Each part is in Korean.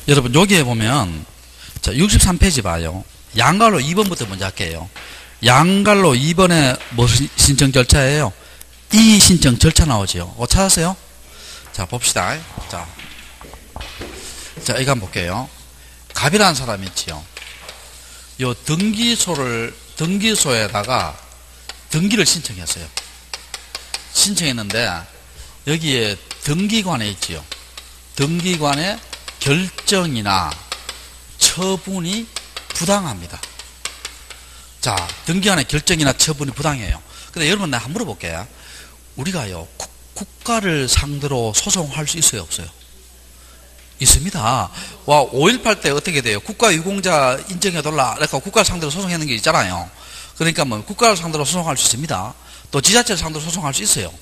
여러분 여기에 보면 자 63페이지 봐요. 양갈로 2번부터 먼저 할게요. 양갈로 2번에 무슨 신청 절차예요? 이의 신청 절차 나오죠. 찾았어요? 자 봅시다. 자 이거 한번 볼게요. 갑이라는 사람이 있지요. 요 등기소에다가 등기를 신청했어요. 신청했는데 여기에 등기관에 있지요. 등기관의 결정이나 처분이 부당합니다. 자, 등기관의 결정이나 처분이 부당해요. 근데 여러분 내가 한번 물어볼게요. 우리가요 국가를 상대로 소송할 수 있어요, 없어요? 있습니다. 와, 5.18 때 어떻게 돼요? 국가 유공자 인정해달라. 그러니까 국가를 상대로 소송하는 게 있잖아요. 그러니까 뭐 국가를 상대로 소송할 수 있습니다. 또 지자체를 상대로 소송할 수 있어요.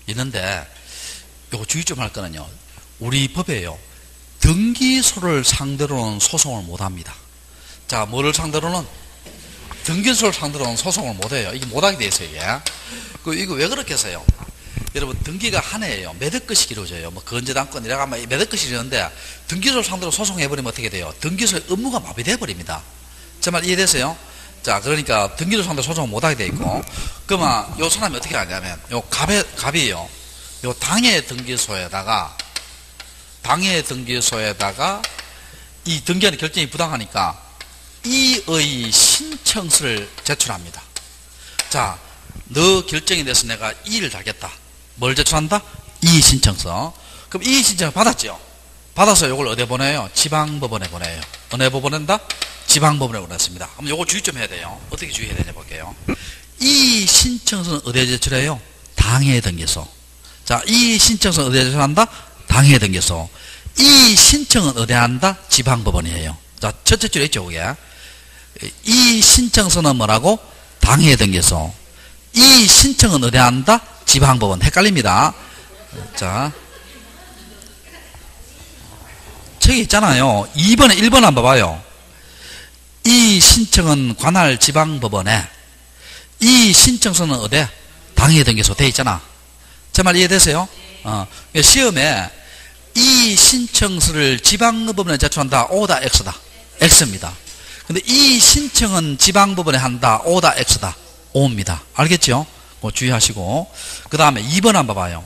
있는데 요거 주의 좀 할 거는요. 우리 법에요. 등기소를 상대로는 소송을 못합니다. 자, 뭐를 상대로는? 등기소를 상대로는 소송을 못해요. 이게 못하게 돼 있어요. 이거 왜 그렇게 해서요? 여러분 등기가 한 해예요. 몇 억 건씩 이루어져요. 뭐 건재당권 이라고 하면 몇 억 건씩 이루는데 등기소를 상대로 소송해버리면 어떻게 돼요? 등기소의 업무가 마비돼 버립니다. 제 말 이해되세요? 자, 그러니까 등기소 상대로 소송을 못하게 돼 있고, 그러면 요 사람이 어떻게 하냐면 요 갑이에요. 요 당해 등기소에다가 이 등기하는 결정이 부당하니까 이의 신청서를 제출합니다. 자, 너 결정이 돼서 내가 이의를 달겠다. 뭘 제출한다? 이의 신청서. 그럼 이의 신청을 받았죠. 받아서 이걸 어디에 보내요? 지방법원에 보내요. 어느 법원인다? 지방법원에 보냈습니다. 그럼 요거 주의 좀 해야 돼요. 어떻게 주의해야 되냐 볼게요. 이의 신청서는 어디에 제출해요? 당해 등기소. 자, 이의 신청서는 어디에 제출한다? 당해 등기소. 이의 신청은 어디에 한다? 지방법원이에요. 자, 첫째 줄에 있죠, 그게. 이의 신청서는 뭐라고? 당해 등기소. 이 신청은 어디에 한다? 지방법원. 헷갈립니다. 자, 저기 있잖아요. 2번에 1번 한번 봐봐요. 이 신청은 관할 지방법원에, 이 신청서는 어디에? 당해 등기소 돼 있잖아. 제 말 이해되세요? 시험에 이 신청서를 지방법원에 제출한다. O다 X다. X입니다. 근데 이 신청은 지방법원에 한다. O다 X다. O입니다. 알겠죠? 주의하시고. 그 다음에 2번 한번 봐봐요.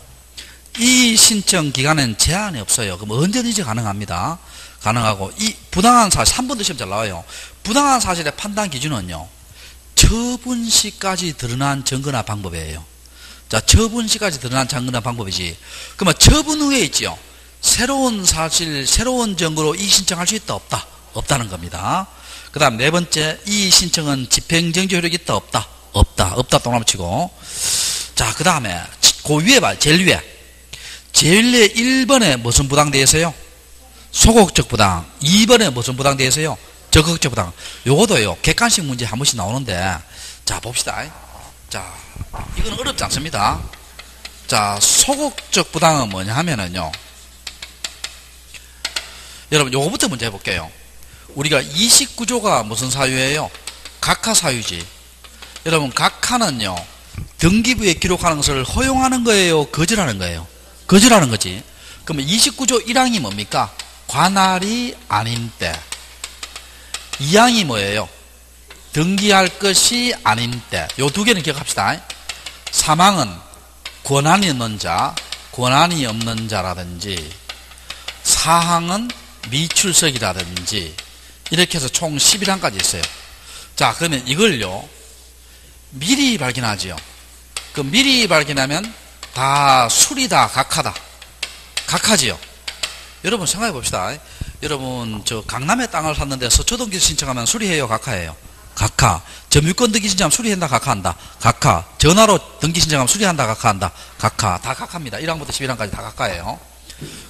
이 신청 기간에는 제한이 없어요. 그럼 언제든지 가능합니다. 가능하고, 이 부당한 사실, 3번도 시험 잘 나와요. 부당한 사실의 판단 기준은요, 처분시까지 드러난 증거나 방법이에요. 자, 처분시까지 드러난 증거나 방법이지. 그러면 처분 후에 있지요. 새로운 사실, 새로운 증거로 이 신청할 수 있다, 없다? 없다는 겁니다. 그 다음 네 번째, 이 신청은 집행정지 효력이 있다, 없다? 없다. 없다 동그라미 치고. 자, 그 다음에 그 위에 봐. 제일 위에 1번에 무슨 부당되어 있어요? 소극적 부당. 2번에 무슨 부당되어 있어요? 적극적 부당. 요거도요 객관식 문제 한 번씩 나오는데, 자 봅시다. 자, 이건 어렵지 않습니다. 자, 소극적 부당은 뭐냐 하면은요, 여러분 요거부터 먼저 해볼게요. 우리가 이식구조가 무슨 사유예요? 각하 사유지. 여러분 각하는요, 등기부에 기록하는 것을 허용하는 거예요, 거절하는 거예요? 거절하는 거지. 그러면 29조 1항이 뭡니까? 관할이 아닌 때. 2항이 뭐예요? 등기할 것이 아닌 때. 요 두 개는 기억합시다. 3항은 권한이 있는 자, 권한이 없는 자라든지, 4항은 미출석이라든지, 이렇게 해서 총 11항까지 있어요. 자, 그러면 이걸요 미리 발견하지요. 그 미리 발견하면 다 술이다, 각하다. 각하지요. 여러분 생각해 봅시다. 여러분 저 강남에 땅을 샀는데 서초동기 신청하면 수리해요, 각하해요? 각하. 점유권 등기 신청하면 수리한다, 각하한다? 각하. 전화로 등기 신청하면 수리한다, 각하한다? 각하. 다 각하입니다. 1항부터 11항까지 다 각하예요.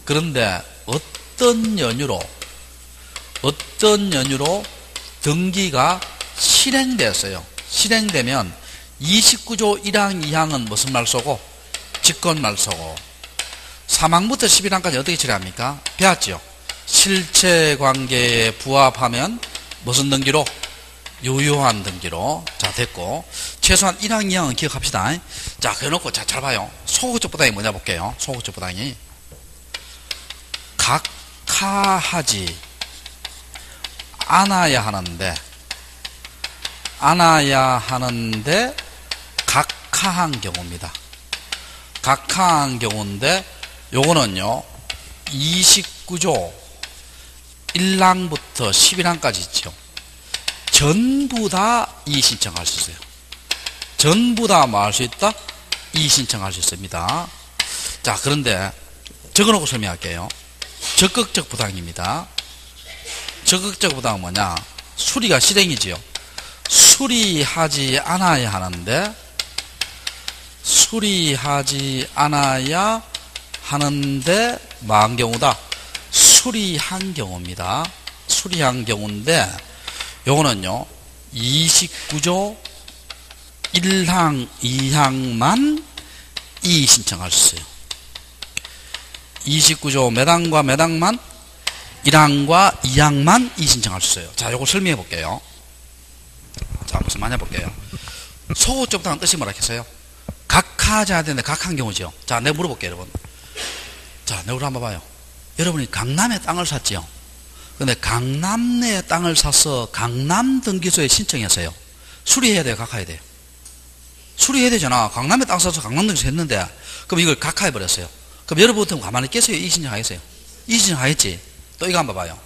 그런데 어떤 연유로 등기가 실행됐어요. 실행되면 29조 1항 2항은 무슨 말소고? 직권말소고. 3항부터 11항까지 어떻게 처리합니까? 배웠죠? 실체관계에 부합하면 무슨 등기로? 유효한 등기로. 자, 됐고. 최소한 1항 2항은 기억합시다. 자, 그래놓고 잘 봐요. 소극적 부당이 뭐냐 볼게요. 소극적 부당이 각하하지 안아야 하는데 각하한 경우입니다. 각하한 경우인데 요거는요 29조 1항부터 11항까지 있죠. 전부 다 이의 신청할 수 있어요. 전부 다 뭐 할 수 있다? 이의 신청할 수 있습니다. 자, 그런데 적어놓고 설명할게요. 적극적 부당입니다. 적극적 부당은 뭐냐? 수리가 실행이지요. 수리하지 않아야 하는데 뭐한 경우다? 수리한 경우입니다. 수리한 경우인데 요거는요 29조 1항 2항만 이의 신청할 수 있어요. 29조 몇 항과 몇 항만 1항과 2항만 이의 신청할 수 있어요. 자, 요거 설명해 볼게요. 자, 무슨 말이냐 볼게요. 소극적 부당한 뜻이 뭐라 했어요? 각하하지 않는데 각한 경우죠. 자, 내가 물어볼게요, 여러분. 자, 내가 한번 봐요. 여러분이 강남에 땅을 샀지요. 근데 강남 내에 땅을 사서 강남 등기소에 신청했어요. 수리해야 돼요, 각하해야 돼요? 수리해야 되잖아. 강남에 땅 사서 강남 등기소 했는데 그럼 이걸 각하해 버렸어요. 그럼 여러분부터 가만히 계세요? 이의 신청하겠어요? 이의 신청하겠지? 또 이거 한번 봐요.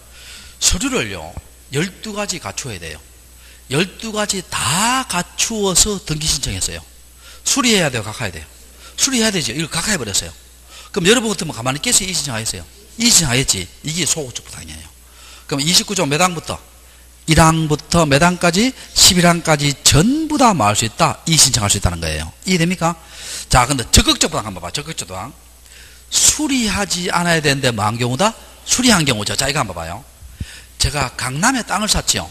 서류를요 12가지 갖추어야 돼요. 12가지 다 갖추어서 등기 신청했어요. 수리해야 돼요, 각하해야 돼요? 수리해야 되죠. 이걸 각하해 버렸어요. 그럼 여러분 같으면 가만히 계세요? 이의 신청하겠어요? 이의 신청하겠지? 이게 소극적 부당이에요. 그럼 29조 몇 항부터 1항부터 몇 항까지 11항까지 전부 다 뭐 할 수 있다? 이의 신청할 수 있다는 거예요. 이해됩니까? 자, 근데 적극적 부당 한번 봐. 적극적 부당. 수리하지 않아야 되는데 뭐 한 경우다? 수리한 경우죠. 자, 이거 한번 봐요. 제가 강남에 땅을 샀지요.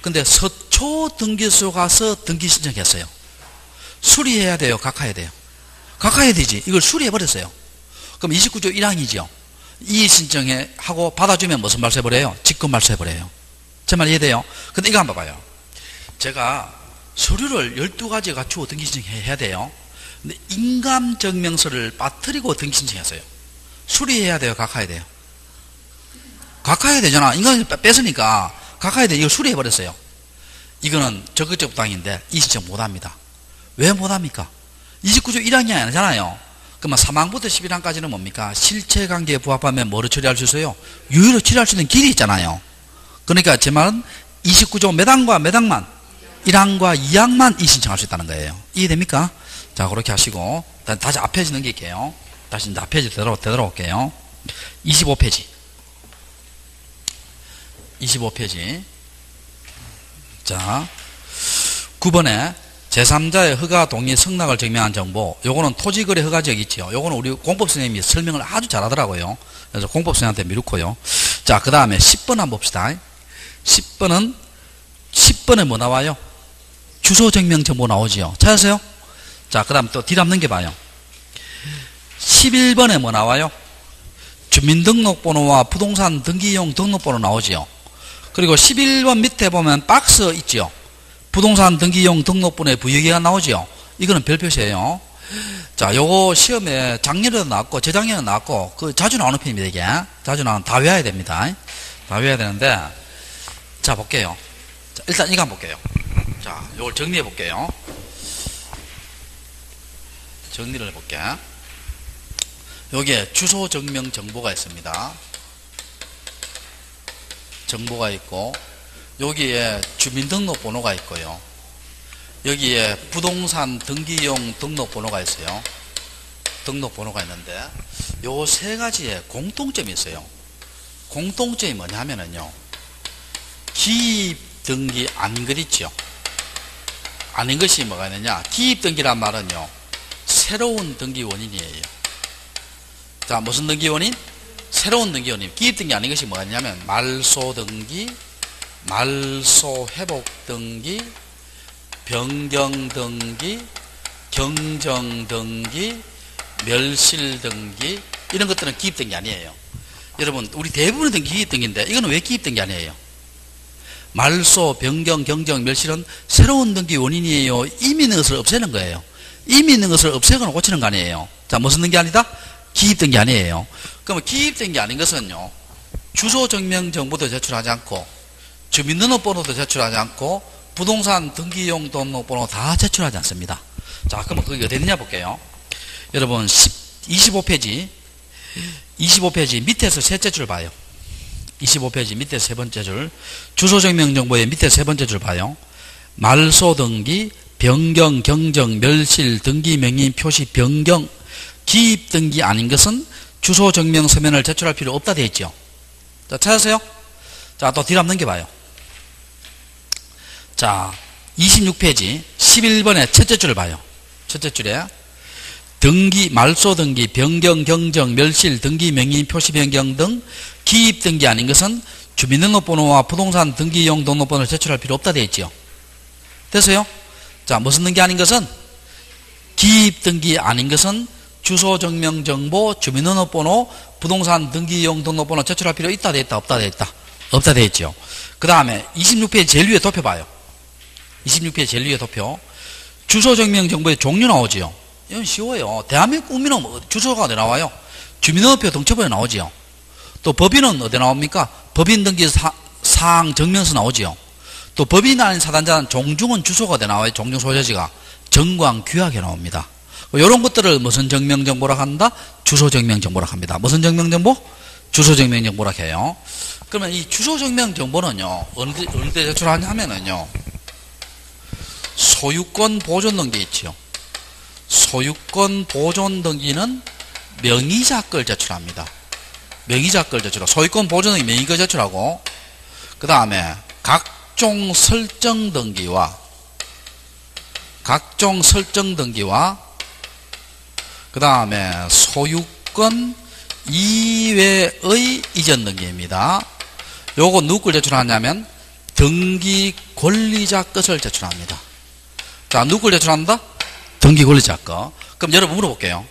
근데 서초 등기소 가서 등기 신청했어요. 수리해야 돼요, 각하해야 돼요? 각하해야 되지. 이걸 수리해 버렸어요. 그럼 29조 1항이죠. 이의 신청해 하고 받아주면 무슨 말소 해버려요? 직권 말소 해버려요. 제 말 이해돼요? 근데 이거 한번 봐요. 제가 서류를 12가지 갖추고 등기 신청해야 돼요. 근데 인감증명서를 빠뜨리고 등기 신청했어요. 수리해야 돼요, 각하해야 돼요? 각하해야 되잖아. 인감증명 뺏으니까 각하해야 돼. 이걸 수리해 버렸어요. 이거는 적극적 부당인데 이의 신청 못합니다. 왜 못합니까? 29조 1항이 아니잖아요. 그러면 3항부터 11항까지는 뭡니까? 실체관계에 부합하면 뭐를 처리할 수 있어요? 유효로 처리할 수 있는 길이 있잖아요. 그러니까 제 말은 29조 몇 항과 몇 항만 1항과 2항만 이의 신청할 수 있다는 거예요. 이해됩니까? 자, 그렇게 하시고 다시 앞페이지 넘길게요. 다시 이제 앞페이지 되돌아올게요. 25페이지 25페이지 자, 9번에 제3자의 허가 동의 승낙을 증명한 정보, 요거는 토지거래 허가지역 있죠. 요거는 우리 공법 선생님이 설명을 아주 잘하더라고요. 그래서 공법 선생님한테 미루고요. 자, 그 다음에 10번 한번 봅시다. 10번에 뭐 나와요? 주소 증명 정보 나오지요. 찾으세요? 자, 그 다음 또 뒤로 한번 넘겨봐요. 11번에 뭐 나와요? 주민등록번호와 부동산 등기용 등록번호 나오지요. 그리고 11번 밑에 보면 박스 있죠. 부동산 등기용 등록번호의 부여기가 나오죠. 이거는 별표시예요. 자, 요거 시험에 작년에도 나왔고 재작년에도 나왔고 그 자주 나오는 편입니다. 이게 자주 나오는 다 외워야 됩니다. 다 외워야 되는데 자, 볼게요. 자, 일단 이거 한번 볼게요. 자, 요걸 정리해 볼게요. 정리를 해볼게. 여기에 주소 증명 정보가 있습니다. 정보가 있고 여기에 주민등록번호가 있고요. 여기에 부동산 등기용 등록번호가 있어요. 등록번호가 있는데 요 세 가지에 공통점이 있어요. 공통점이 뭐냐면요. 기입등기 아닌 것 있죠. 아닌 것이 뭐가 있느냐. 기입등기란 말은요. 새로운 등기 원인이에요. 자, 무슨 등기 원인? 새로운 등기 원인. 기입등기 아닌 것이 뭐가 있냐면 말소등기, 말소회복등기, 변경등기, 경정등기, 멸실등기 이런 것들은 기입등기 아니에요. 여러분 우리 대부분의 등기 기입등기인데 이거는 왜 기입등기 아니에요? 말소, 변경, 경정, 멸실은 새로운 등기 원인이에요. 이미 있는 것을 없애는 거예요. 이미 있는 것을 없애거나 고치는 거 아니에요. 자, 무슨 등기 아니다? 기입등기 아니에요. 그러면 기입등기 아닌 것은요. 주소 증명 정보도 제출하지 않고 주민등록번호도 제출하지 않고 부동산 등기용 등록번호 다 제출하지 않습니다. 자, 그러면 그게 어디 있느냐 볼게요. 여러분 25페이지 밑에서 셋째 줄 봐요. 25페이지 밑에 세 번째 줄, 주소증명정보의 밑에 세 번째 줄 봐요. 말소 등기, 변경, 경정, 멸실, 등기 명의 표시 변경, 기입 등기 아닌 것은 주소증명 서면을 제출할 필요 없다 되어 있죠. 자, 찾으세요? 자, 또 뒤로 한번 넘겨봐요. 자, 26페이지 11번의 첫째 줄을 봐요. 첫째 줄에 등기, 말소 등기, 변경, 경정, 멸실, 등기 명의 표시 변경 등 기입 등기 아닌 것은 주민등록번호와 부동산 등기용 등록번호를 제출할 필요 없다 되어 있죠. 됐어요? 자, 무슨 등기 아닌 것은? 기입 등기 아닌 것은 주소증명정보, 주민등록번호, 부동산 등기용 등록번호 제출할 필요 있다 되어 있다 없다 되어 있다? 없다 되어 있죠. 그 다음에 26페이지 제일 위에 도표 봐요. 26페이지 제일 위에 도표. 주소증명정보의 종류 나오지요. 이건 쉬워요. 대한민국 국민은 주소가 어디 나와요? 주민등록표 등초부에 나오지요. 또 법인은 어디 나옵니까? 법인 등기 사항 증명서 나오지요. 또 법인 아닌 사단자는 종중은 주소가 어디 나와요? 종중 소재지가 정광 규약에 나옵니다. 이런 것들을 무슨 증명정보라고 한다? 주소증명정보라고 합니다. 무슨 증명정보? 주소증명정보라고 해요. 그러면 이 주소증명정보는요, 어느 때 제출하냐면요, 소유권 보존 등기 있지요. 소유권 보존 등기는 명의자 걸 제출합니다. 명의자 걸 제출하고, 소유권 보존 등기 명의자 제출하고, 그 다음에 각종 설정 등기와 그 다음에 소유권 이외의 이전 등기입니다. 요거 누구 걸 제출하냐면 등기 권리자 것을 제출합니다. 자, 누구 걸 제출한다? 등기 권리자 것. 그럼 여러분 물어볼게요.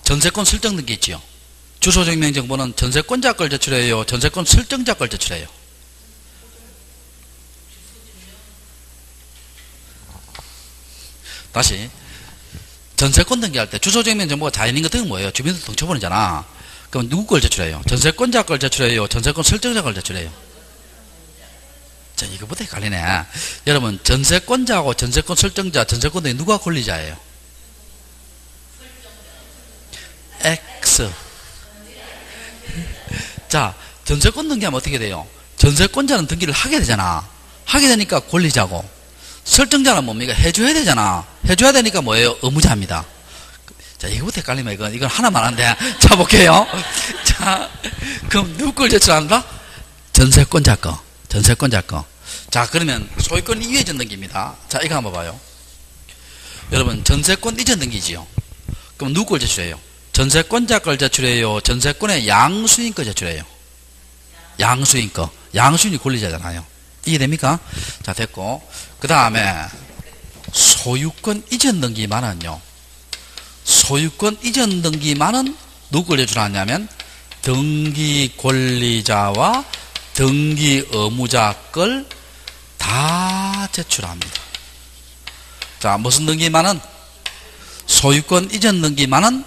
전세권 설정 등기 있지요. 주소증명정보는 전세권자 걸 제출해요? 전세권 설정자 걸 제출해요? 다시. 전세권 등기할 때 주소증명정보가 자연인 것은 뭐예요? 주민등록 등초번호잖아. 그럼 누구 걸 제출해요? 전세권자 걸 제출해요? 전세권 설정자 걸 제출해요? 자, 이거보다 헷갈리네. 여러분, 전세권자하고 전세권 설정자, 전세권 등기 누가 권리자예요? X. 자, 전세권 등기하면 어떻게 돼요? 전세권자는 등기를 하게 되잖아. 하게 되니까 권리자고, 설정자는 뭡니까? 해줘야 되잖아. 해줘야 되니까 뭐예요? 의무자입니다. 자, 이거부터 헷갈리면 이건 하나만 한데. 자, 볼게요. 자, 그럼 누구 걸 제출한다? 전세권자 거. 전세권자 거. 자, 그러면 소유권 이외 전등기입니다. 자, 이거 한번 봐요. 여러분, 전세권 이전 등기지요. 그럼 누구 걸 제출해요? 전세권자 걸 제출해요? 전세권의 양수인 거 제출해요? 양수인 거. 양수인이 권리자잖아요. 이해됩니까? 자, 됐고. 그 다음에 소유권 이전 등기만은요, 소유권 이전 등기만은 누구를 제출하냐면 등기 권리자와 등기 의무자 걸 다 제출합니다. 자, 무슨 등기만은? 소유권 이전 등기만은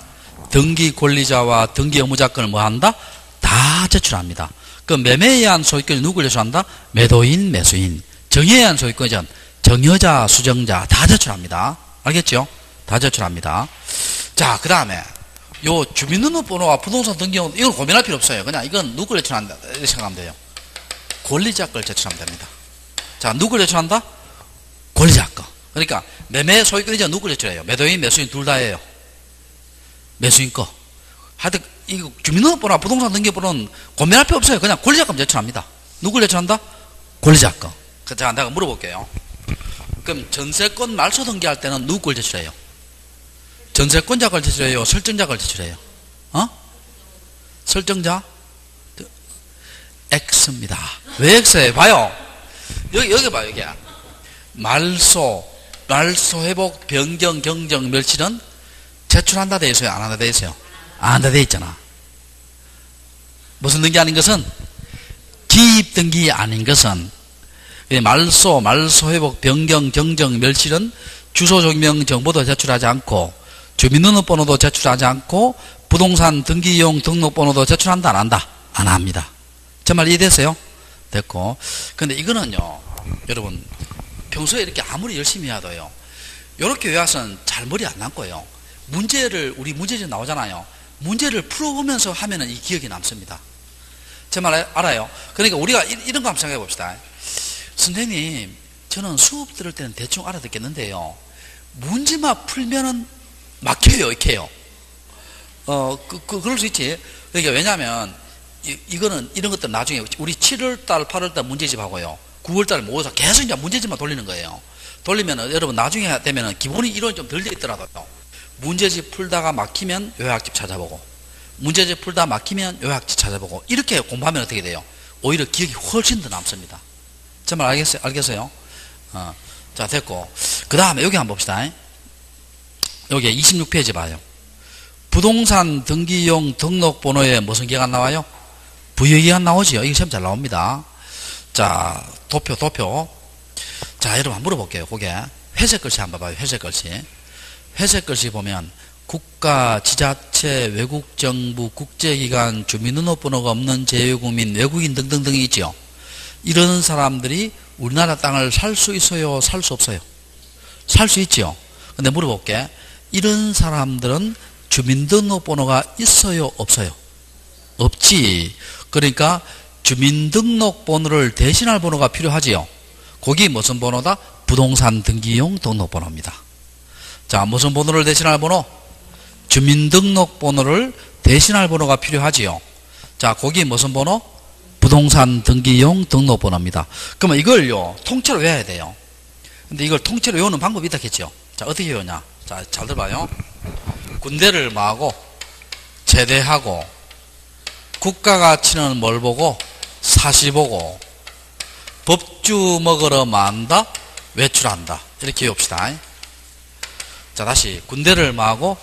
등기 권리자와 등기 의무자 걸 뭐 한다? 다 제출합니다. 그 매매에 의한 소유권이 누구를 제출한다? 매도인, 매수인. 정의에 의한 소유권은 정여자, 수정자 다 제출합니다. 알겠죠? 다 제출합니다. 자, 그 다음에 요 주민등록번호와 부동산 등기용 이건 고민할 필요 없어요. 그냥 이건 누구를 제출한다 이렇게 생각하면 돼요. 권리자 걸 제출하면 됩니다. 자, 누구를 제출한다? 권리자 거. 그러니까 매매 소유권이자 누구를 제출해요? 매도인, 매수인 둘 다예요. 매수인 거. 하여튼 이 주민등록번호와 부동산 등기번호는 고민할 필요 없어요. 그냥 권리자 거 제출합니다. 누구를 제출한다? 권리자 거. 자, 내가 물어볼게요. 그럼 전세권 말소 등기할 때는 누구 걸 제출해요? 전세권자 걸 제출해요? 설정자 걸 제출해요? 설정자? X입니다. 왜 X예요? 봐요. 여기 봐요, 여기. 말소 회복, 변경, 경정, 멸실은 제출한다 돼 있어요? 안 한다 돼 있어요? 안 한다 돼 있잖아. 무슨 등기 아닌 것은? 기입 등기 아닌 것은 말소 회복, 변경, 경정, 멸실은 주소증명 정보도 제출하지 않고 주민등록번호도 제출하지 않고 부동산 등기용 등록번호도 제출한다 안 한다? 안 합니다. 제 말 이해됐어요? 됐고. 근데 이거는요, 여러분, 평소에 이렇게 아무리 열심히 해도요, 요렇게 외워서는 잘 머리 안 남고요. 우리 문제집 나오잖아요. 문제를 풀어보면서 하면은 이 기억이 남습니다. 제 말 알아요? 그러니까 우리가 이런 거 한번 생각해 봅시다. 선생님, 저는 수업 들을 때는 대충 알아듣겠는데요, 문제만 풀면은 막혀요, 이렇게요. 그럴 수 있지. 그러니까 왜냐면, 이거는, 이런 것들 나중에 우리 7월달, 8월달 문제집 하고요, 9월달 모여서 계속 이제 문제집만 돌리는 거예요. 돌리면은, 여러분, 나중에 되면은 기본이 이론이 좀 덜 돼 있더라도요, 문제집 풀다가 막히면 요약집 찾아보고, 문제집 풀다 막히면 요약집 찾아보고, 이렇게 공부하면 어떻게 돼요? 오히려 기억이 훨씬 더 남습니다. 제 말 알겠어요? 자, 됐고. 그 다음에 여기 한번 봅시다. 여기 26페이지 봐요. 부동산 등기용 등록번호에 무슨 기간 나와요? 부여기간 나오지요. 이게 시험 잘 나옵니다. 자, 도표. 자, 여러분 한번 물어볼게요. 그게 회색 글씨 한번 봐요. 회색 글씨. 회색 글씨 보면 국가, 지자체, 외국정부, 국제기관, 주민등록번호가 없는 제외국민, 외국인 등등등이 있죠. 이런 사람들이 우리나라 땅을 살 수 있어요? 살 수 없어요? 살 수 있죠. 근데 물어볼게. 이런 사람들은 주민등록번호가 있어요? 없어요? 없지. 그러니까 주민등록번호를 대신할 번호가 필요하지요. 거기 무슨 번호다? 부동산 등기용 등록번호입니다. 자, 무슨 번호를 대신할 번호? 주민등록번호를 대신할 번호가 필요하지요. 자, 거기 무슨 번호? 부동산 등기용 등록번호입니다. 그러면 이걸요, 통째로 외워야 돼요. 근데 이걸 통째로 외우는 방법이 있다겠죠. 자, 어떻게 외우냐? 자, 잘 들어봐요. 군대를 마하고, 제대하고, 국가가치는 뭘 보고? 사시 보고, 법주 먹으러 만다? 외출한다. 이렇게 외웁시다. 자, 다시. 군대를 마하고,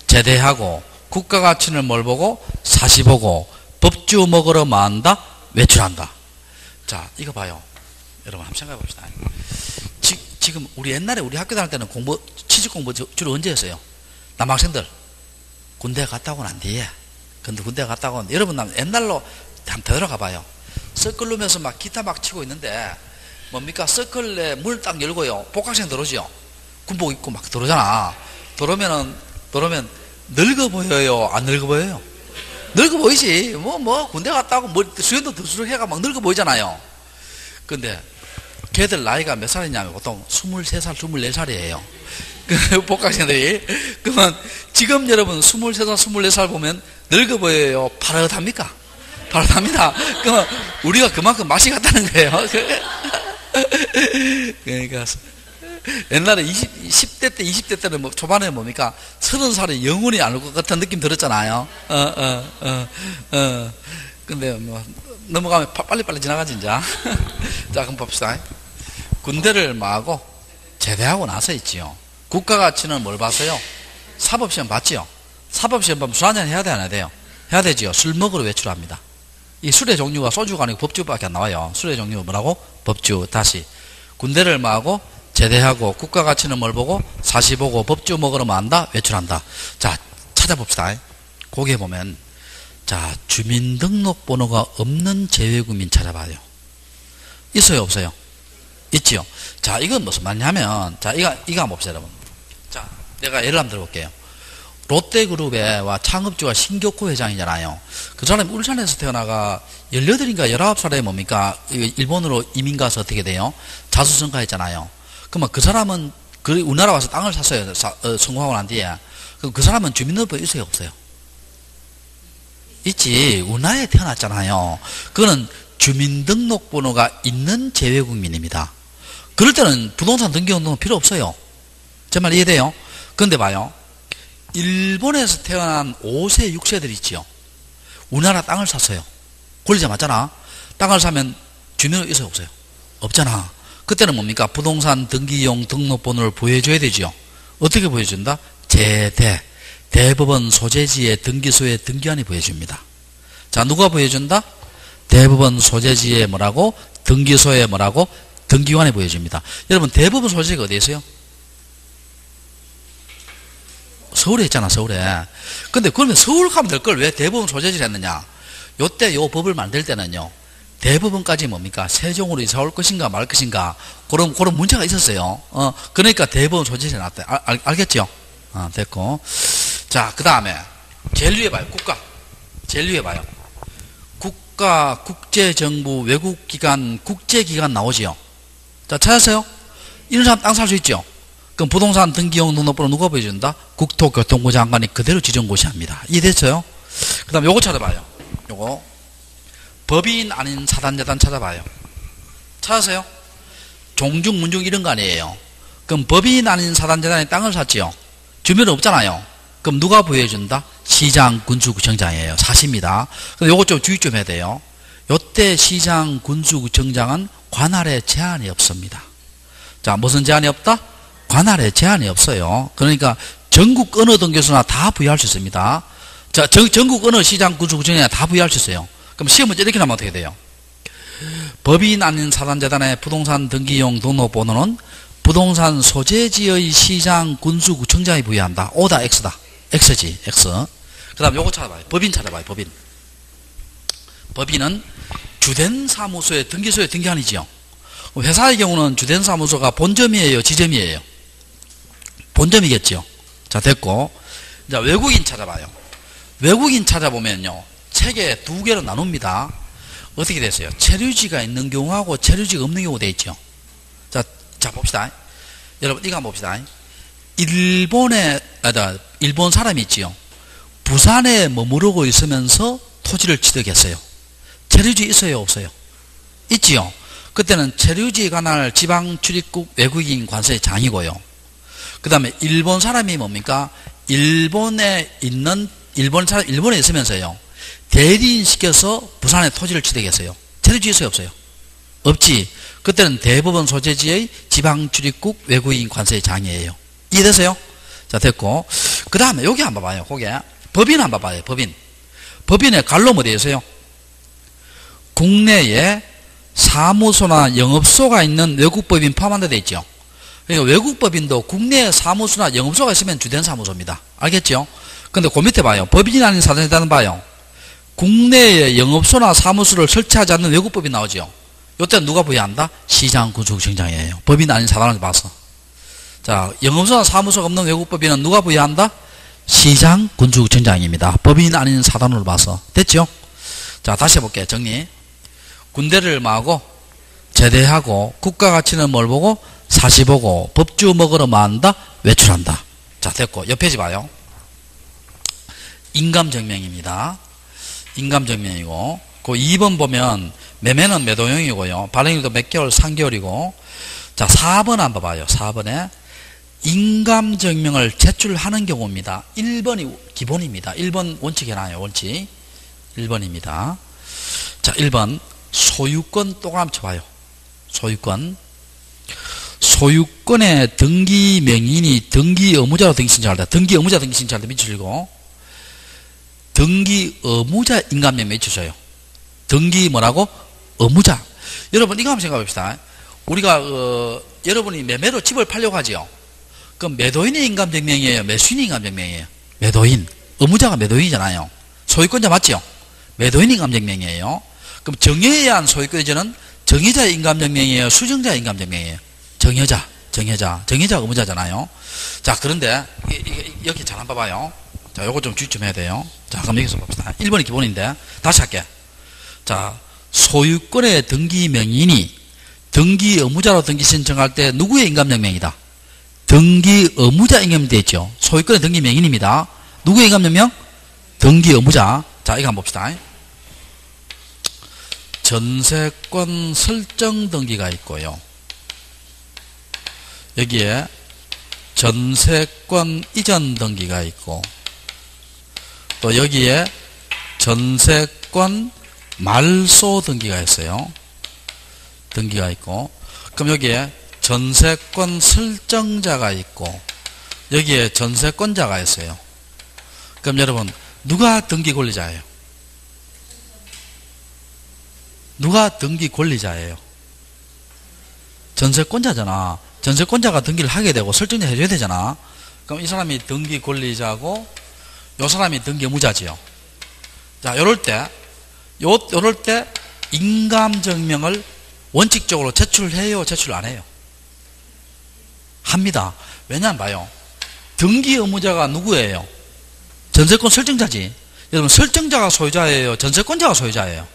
제대하고, 국가가치는 뭘 보고? 사시 보고, 법주 먹으러 만다? 외출한다. 자, 이거 봐요. 여러분, 한번 생각해 봅시다. 지금 우리 옛날에 우리 학교 다닐 때는 취직 공부 주로 언제 했어요? 남학생들 군대 갔다 오고 난 뒤에. 근데 군대 갔다 오고 여러분 옛날로 한번 되돌아가 봐요. 서클 룸에서 막 기타 막 치고 있는데 뭡니까? 서클에 문 딱 열고요, 복학생 들어오죠. 군복 입고 막 들어오잖아. 들어오면 늙어 보여요? 안 늙어 보여요? 늙어 보이지. 뭐 군대 갔다 오고 수련도 들수록 해가 막 늙어 보이잖아요. 근데 걔들 나이가 몇 살이냐면 보통 23살, 24살이에요. 그 복학생들이. 그러면 지금 여러분 23살, 24살 보면 늙어 보여요? 파릇합니까? 파릇합니다. 그러면 우리가 그만큼 맛이 갔다는 거예요. 그러니까 옛날에 10대 때, 20대 때는 뭐 초반에 뭡니까? 30살이 영혼이 안 올 것 같은 느낌 들었잖아요. 근데 뭐 넘어가면 빨리빨리 지나가지 이제. 자, 그럼 봅시다. 군대를 마하고 제대하고 나서 있지요. 국가가치는 뭘 봤어요? 사법시험 봤지요. 사법시험 보면 술 한잔 해야 돼, 안 해야 돼요? 해야 되지요. 술 먹으러 외출합니다. 이 술의 종류가 소주가 아니고 법주밖에 안 나와요. 술의 종류가 뭐라고? 법주. 다시. 군대를 마하고 제대하고 국가가치는 뭘 보고? 사시 보고 법주 먹으러 만다? 외출한다. 자, 찾아봅시다. 거기에 보면 자, 주민등록번호가 없는 제외국민 찾아봐요. 있어요, 없어요? 있지요. 자, 이건 무슨 말이냐면, 자, 이거 한번 봅시다, 여러분. 자, 내가 예를 한번 들어볼게요. 롯데그룹의 창업주가 신격호 회장이잖아요. 그 사람이 울산에서 태어나가 18인가 19살에 뭡니까? 일본으로 이민 가서 어떻게 돼요? 자수성가 했잖아요. 그러면 그 사람은 우리나라 와서 땅을 샀어요. 성공하고 난 뒤에. 그럼 그 사람은 주민등록번호 있어요, 없어요? 있지. 우리나라에 태어났잖아요. 그거는 주민등록번호가 있는 제외국민입니다. 그럴 때는 부동산 등기운동은 필요 없어요. 제 말 이해돼요? 그런데 봐요. 일본에서 태어난 5세, 6세들 있지요. 우리나라 땅을 샀어요. 권리자 맞잖아. 땅을 사면 주민등록 있어요, 없어요? 없잖아. 그때는 뭡니까? 부동산 등기용 등록번호를 보여줘야 되지요. 어떻게 보여준다? 대법원 소재지의 등기소의 등기관이 보여줍니다. 자, 누가 보여준다? 대법원 소재지의 뭐라고? 등기소의 뭐라고? 등기관이 보여줍니다. 여러분, 대법원 소재지가 어디에 있어요? 서울에 있잖아, 서울에. 근데 그러면 서울 가면 될 걸 왜 대법원 소재지를 했느냐? 요때 요 법을 만들 때는요, 대법원까지 뭡니까? 세종으로 이사 올 것인가 말 것인가? 그런 문제가 있었어요. 그러니까 대법원 소집해 놨다. 알겠죠? 됐고. 자, 그 다음에, 제일 위에 봐요. 국가. 제일 위에 봐요. 국가, 국제정부, 외국기관, 국제기관 나오지요. 자, 찾았어요? 이런 사람 땅 살 수 있죠? 그럼 부동산 등기용 등록번호 누가 보여준다? 국토교통부 장관이 그대로 지정고시합니다. 이해됐어요? 그 다음에 요거 찾아봐요. 요거. 법인 아닌 사단재단 찾아봐요. 찾았어요? 종중, 문중 이런 거 아니에요. 그럼 법인 아닌 사단재단이 땅을 샀지요? 주변에 없잖아요. 그럼 누가 부여해준다? 시장, 군수구청장이에요. 사실입니다. 그래서 요거 좀 주의 좀 해야 돼요. 요때 시장, 군수구청장은 관할에 제한이 없습니다. 자, 무슨 제한이 없다? 관할에 제한이 없어요. 그러니까 전국 어느 등교수나 다 부여할 수 있습니다. 자, 전국 어느 시장, 군수구청장이나 다 부여할 수 있어요. 그럼 시험 문제 이렇게 나면 어떻게 돼요? 법인 아닌 사단재단의 부동산 등기용 등록번호는 부동산 소재지의 시장, 군수구청장이 부여한다. O다, X다. X지, X. 그 다음 요거 찾아봐요. 법인 찾아봐요, 법인. 법인은 주된 사무소에 등기소에 등기한이지요. 회사의 경우는 주된 사무소가 본점이에요, 지점이에요? 본점이겠죠. 자, 됐고. 자, 외국인 찾아봐요. 외국인 찾아보면요, 책에 두 개로 나눕니다. 어떻게 됐어요? 체류지가 있는 경우하고 체류지가 없는 경우가 되어 있죠. 자, 봅시다. 여러분, 이거 한번 봅시다. 일본 사람이 있지요. 부산에 머무르고 있으면서 토지를 취득했어요. 체류지 있어요, 없어요? 있지요. 그때는 체류지에 관할 지방출입국 외국인 관세의 장이고요. 그 다음에 일본 사람이 뭡니까? 일본에 있으면서요, 대리인 시켜서 부산에 토지를 취득했어요. 체류지 있어요, 없어요? 없지. 그때는 대법원 소재지의 지방출입국 외국인 관세의 장이에요. 이해되세요? 자, 됐고. 그 다음에 여기 한번 봐요. 거기 법인 한번 봐요. 법인의 갈로 어디에 있어요? 국내에 사무소나 영업소가 있는 외국법인 포함한 데 있죠. 그러니까 외국법인도 국내에 사무소나 영업소가 있으면 주된 사무소입니다. 알겠죠? 근데 그 밑에 봐요. 법인이 아닌 사단재단은 봐요. 국내에 영업소나 사무소를 설치하지 않는 외국법인 나오죠. 요때는 누가 부여한다? 시장, 군수구청장이에요. 법인 아닌 사단을 봐서. 자, 영업소나 사무소가 없는 외국법인은 누가 부여한다? 시장, 군수구청장입니다. 법인 아닌 사단으로 봐서. 됐죠? 자, 다시 해볼게요. 정리. 군대를 마하고 제대하고 국가가치는 뭘 보고? 사시 보고 법주 먹으러 마한다? 외출한다. 자, 됐고. 옆에 지 봐요. 인감증명입니다. 인감증명이고, 그 2번 보면 매매는 매도용이고요. 발행일도 몇 개월, 3개월이고. 자, 4번 한번 봐요. 4번에 인감증명을 제출하는 경우입니다. 1번이 기본입니다. 1번 원칙이 나요. 원칙 1번입니다. 자, 1번 소유권 동그라미 쳐봐요. 소유권의 등기 명인이 등기 의무자로 등기 신청할 때, 등기 의무자 등기 신청할 때 밑줄이고, 등기 의무자 인감증명 밑주셔요. 등기 뭐라고? 의무자. 여러분, 이거 한번 생각해 봅시다. 우리가 여러분이 매매로 집을 팔려고 하지요. 그럼 매도인의 인감증명이에요? 매수인의 인감증명이에요? 매도인. 의무자가 매도인이잖아요. 소유권자 맞죠? 매도인 인감증명이에요. 그럼 정여에 의한 소유권자는 정여자의 인감증명이에요? 수정자의 인감증명이에요? 정여자 의무자잖아요. 자, 그런데 여기 잘 한번 봐봐요. 자, 요거 좀 주의 좀 해야 돼요. 자, 그럼 여기서 봅시다. 1번이 기본인데 다시 할게. 자, 소유권의 등기 명인이 등기 의무자로 등기 신청할 때 누구의 인감증명이다? 등기 의무자 인감이 되죠. 소유권의 등기 명인입니다. 누구의 인감증명? 등기 의무자. 자, 이거 한번 봅시다. 전세권 설정 등기가 있고요. 여기에 전세권 이전 등기가 있고, 또 여기에 전세권 말소 등기가 있어요. 등기가 있고, 그럼 여기에 전세권 설정자가 있고, 여기에 전세권자가 있어요. 그럼 여러분, 누가 등기 권리자예요? 누가 등기 권리자예요? 전세권자잖아. 전세권자가 등기를 하게 되고 설정자 해줘야 되잖아. 그럼 이 사람이 등기 권리자고 요 사람이 등기 의무자지요. 자, 요럴 때 인감증명을 원칙적으로 제출해요, 제출 안 해요? 합니다. 왜냐하면 봐요. 등기 의무자가 누구예요? 전세권 설정자지. 여러분, 설정자가 소유자예요, 전세권자가 소유자예요?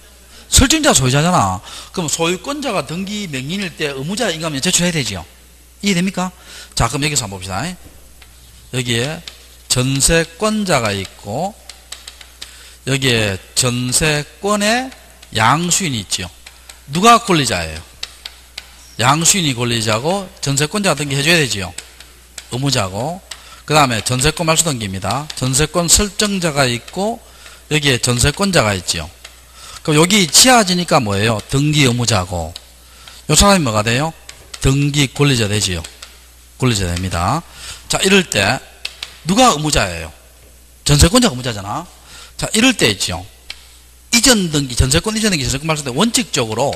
설정자가 소유자잖아. 그럼 소유권자가 등기 명인일 때 의무자 인감증명 제출해야 되지요. 이해됩니까? 자, 그럼 여기서 한번 봅시다. 여기에 전세권자가 있고, 여기에 전세권의 양수인이 있죠. 누가 권리자예요? 양수인이 권리자고 전세권자가 등기해줘야 되지요. 의무자고. 그 다음에 전세권 말소 등기입니다. 전세권 설정자가 있고 여기에 전세권자가 있죠. 그럼 여기 지어지니까 뭐예요? 등기 의무자고, 이 사람이 뭐가 돼요? 등기 권리자 되지요. 권리자 됩니다. 자, 이럴 때 누가 의무자예요? 전세권자가 의무자잖아. 자, 이럴 때 있죠. 이전 등기, 전세권 이전 등기, 전세권 말소 때 원칙적으로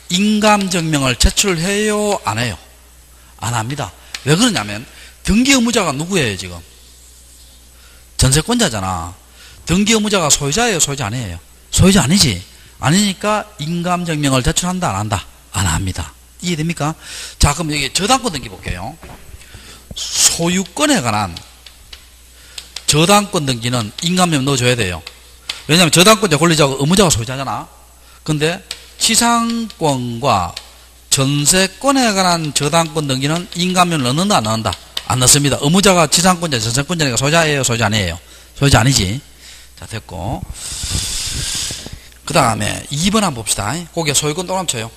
인감증명을 제출해요, 안 해요? 안 합니다. 왜 그러냐면 등기 의무자가 누구예요, 지금? 전세권자잖아. 등기 의무자가 소유자예요, 소유자 아니에요? 소유자 아니지. 아니니까 인감증명을 제출한다, 안 한다? 안 합니다. 이해됩니까? 자, 그럼 여기 저당권 등기 볼게요. 소유권에 관한 저당권 등기는 인감증명 넣어줘야 돼요. 왜냐하면 저당권자 권리자고 의무자가 소유자잖아. 근데 지상권과 전세권에 관한 저당권 등기는 인감증명을 넣는다, 안 넣는다? 안 넣습니다. 의무자가 지상권자, 전세권자니까 소유자예요, 소유자 아니에요? 소유자 아니지. 자, 됐고. 그 다음에 2번 한번 봅시다. 거기에 소유권 동그라미 쳐요.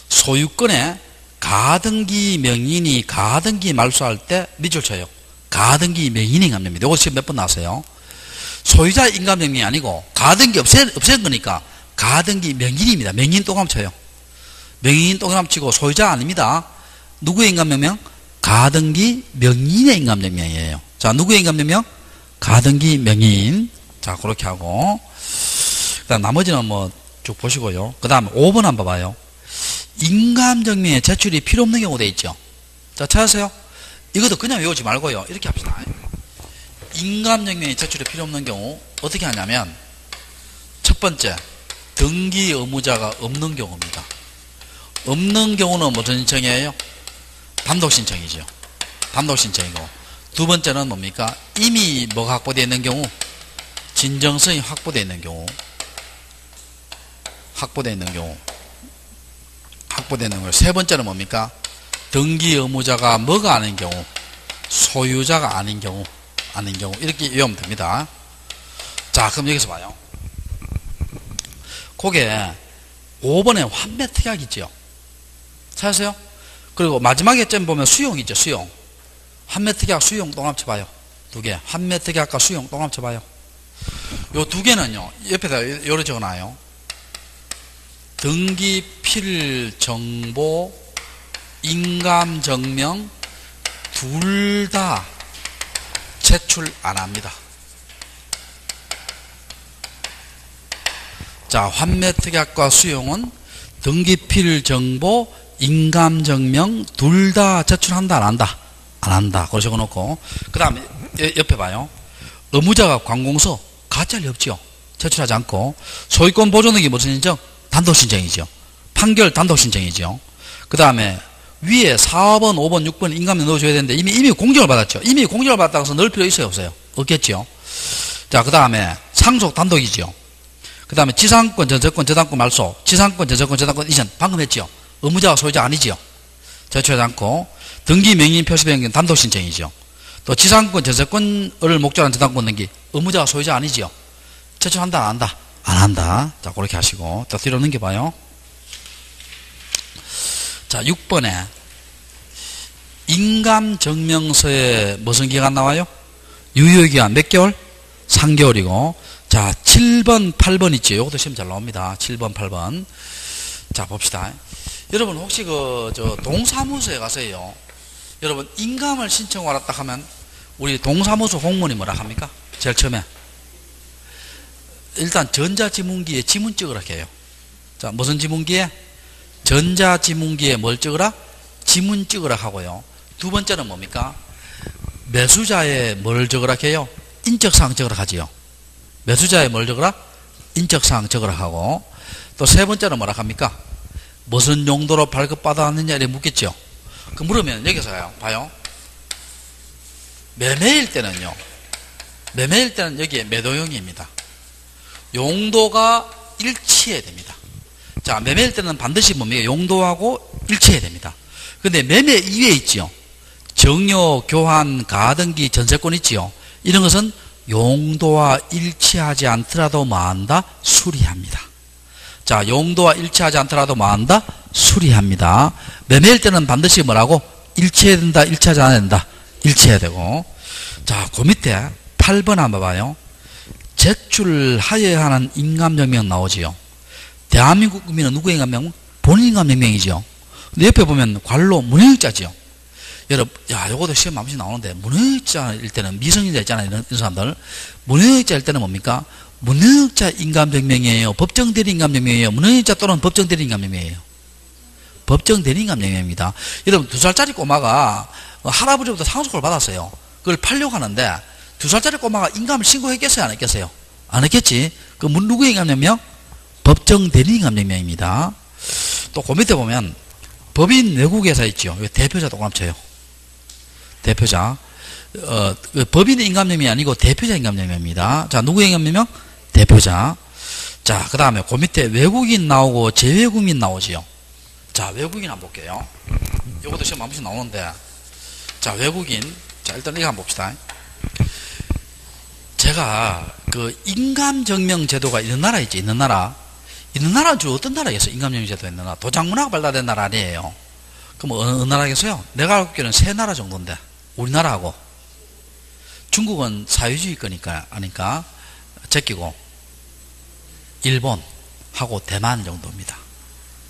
소유권에 가등기 명인이 가등기 말소할 때 밑줄 쳐요. 가등기 명인이 인감됩니다. 이거 지금 몇 번 나왔어요. 소유자 인감증명이 아니고 가등기 없앤 거니까 가등기 명인입니다. 명인 동그라미 쳐요. 명인 동그라미 치고 소유자 아닙니다. 누구의 인감증명? 가등기 명인의 인감증명이에요. 자, 누구의 인감증명? 가등기 명인. 자, 그렇게 하고, 그 다음 나머지는 뭐 쭉 보시고요. 그 다음 5번 한번 봐봐요. 인감증명에 제출이 필요 없는 경우 돼 있죠. 자, 찾으세요. 이것도 그냥 외우지 말고요. 이렇게 합시다. 인감증명에 제출이 필요 없는 경우 어떻게 하냐면, 첫 번째, 등기 의무자가 없는 경우입니다. 없는 경우는 무슨 신청이에요? 단독 신청이죠. 단독 신청이고, 두 번째는 뭡니까? 이미 뭐가 확보되어 있는 경우? 진정성이 확보되어 있는 경우. 확보되어 있는 경우. 확보되어 있는 경우. 세 번째는 뭡니까? 등기 의무자가 뭐가 아닌 경우? 소유자가 아닌 경우. 아닌 경우. 이렇게 외우면 됩니다. 자, 그럼 여기서 봐요. 그게 5번에 환매 특약 있죠. 찾으세요? 그리고 마지막에 점 보면 수용 있죠. 수용. 환매 특약, 수용 동합 쳐봐요. 두 개. 환매 특약과 수용 동합 쳐봐요. 요 두 개는요, 옆에다 요래 적어놔요. 등기필 정보, 인감증명 둘 다 제출 안 합니다. 자, 환매특약과 수용은 등기필 정보, 인감증명 둘 다 제출한다, 안 한다? 안 한다. 그걸 적어놓고, 그 다음에 옆에 봐요. 의무자가 관공서 가짜리 없죠. 제출하지 않고, 소유권 보존등기 무슨 신청? 단독 신청이죠. 판결 단독 신청이죠. 그 다음에 위에 4번, 5번, 6번 인감증명 넣어줘야 되는데 이미 공정을 받았죠. 이미 공정을 받았다고 해서 넣을 필요 있어요, 없어요? 없겠죠. 자, 그 다음에 상속 단독이죠. 그 다음에 지상권, 전세권, 저당권 말소, 지상권, 전세권, 저당권 이전 방금 했죠. 의무자가 소유자 아니죠. 제출하지 않고, 등기 명인 표시 변경 단독 신청이죠. 또 지상권, 전세권을 목적으로 한 저당권 등기 의무자가 소유자 아니죠. 제출한다, 안 한다? 안 한다. 자, 그렇게 하시고 또 뒤로 넘겨봐요. 자, 6번에 인감증명서에 무슨 기간 나와요? 유효기간 몇 개월? 3개월이고, 자, 7번, 8번 있죠. 이것도 시험 잘 나옵니다. 7번, 8번. 자, 봅시다. 여러분, 혹시 동사무소에 가서요, 여러분, 인감을 신청하라 딱 하면, 우리 동사무소 공무원이 뭐라 합니까? 제일 처음에. 일단, 전자지문기에 지문 찍으라 해요. 자, 무슨 지문기에? 전자지문기에 뭘 찍으라? 지문 찍으라 하고요. 두 번째는 뭡니까? 매수자의 뭘 적으라 해요? 인적사항 적으라 하지요. 매수자의 뭘 적으라? 인적사항 적으라 하고, 또 세 번째는 뭐라 합니까? 무슨 용도로 발급받았느냐 이렇게 묻겠죠. 그 물으면 여기서요, 봐요. 매매일 때는요, 매매일 때는 여기에 매도용입니다. 용도가 일치해야 됩니다. 자, 매매일 때는 반드시 뭡니까? 용도하고 일치해야 됩니다. 근데 매매 이외에 있지요. 정여, 교환, 가등기, 전세권 있지요. 이런 것은 용도와 일치하지 않더라도 뭐한다? 수리합니다. 자, 용도와 일치하지 않더라도 뭐한다? 수리합니다. 매매일 때는 반드시 뭐라고? 일치해야 된다, 일치하지 않아야 된다. 일치해야 되고. 자, 그 밑에 8번 한번 봐요. 제출하여야 하는 인감증명 나오지요. 대한민국 국민은 누구의 인감증명? 본인 인감증명이지요. 근데 옆에 보면 관로 문효익자지요. 여러분, 야, 요것도 시험 한 번씩 나오는데, 문효익자일 때는 미성년자 있잖아요. 이런 사람들. 문효익자일 때는 뭡니까? 문효익자 인감증명이에요. 법정대리 인감증명이에요. 문효익자 또는 법정대리 인감증명이에요. 법정대리 인감증명입니다. 여러분, 2살짜리 꼬마가 할아버지부터 상속을 받았어요. 그걸 팔려고 하는데, 2살짜리 꼬마가 인감을 신고했겠어요? 안 했겠어요? 안 했겠지? 그 누구의 인감증명? 법정대리 인감증명입니다. 또 그 밑에 보면, 법인 외국회사 있죠. 대표자 동그라미 쳐요. 대표자. 법인의 인감증명이 아니고 대표자 인감증명입니다. 자, 누구의 인감증명? 대표자. 자, 그 다음에 그 밑에 외국인 나오고 재외국민 나오지요. 자, 외국인 한번 볼게요. 요것도 시험 한 번씩 나오는데, 자, 외국인. 자, 일단 이거 한번 봅시다. 제가 그 인감증명 제도가 있는 나라 있지, 있는 나라. 있는 나라는 주로 어떤 나라겠어요? 인감증명 제도 있는 나라. 도장문화가 발달된 나라 아니에요. 그럼 어느 나라겠어요? 내가 알기로는 세 나라 정도인데, 우리나라하고 중국은 사회주의 거니까 아니까 제끼고, 일본하고 대만 정도입니다.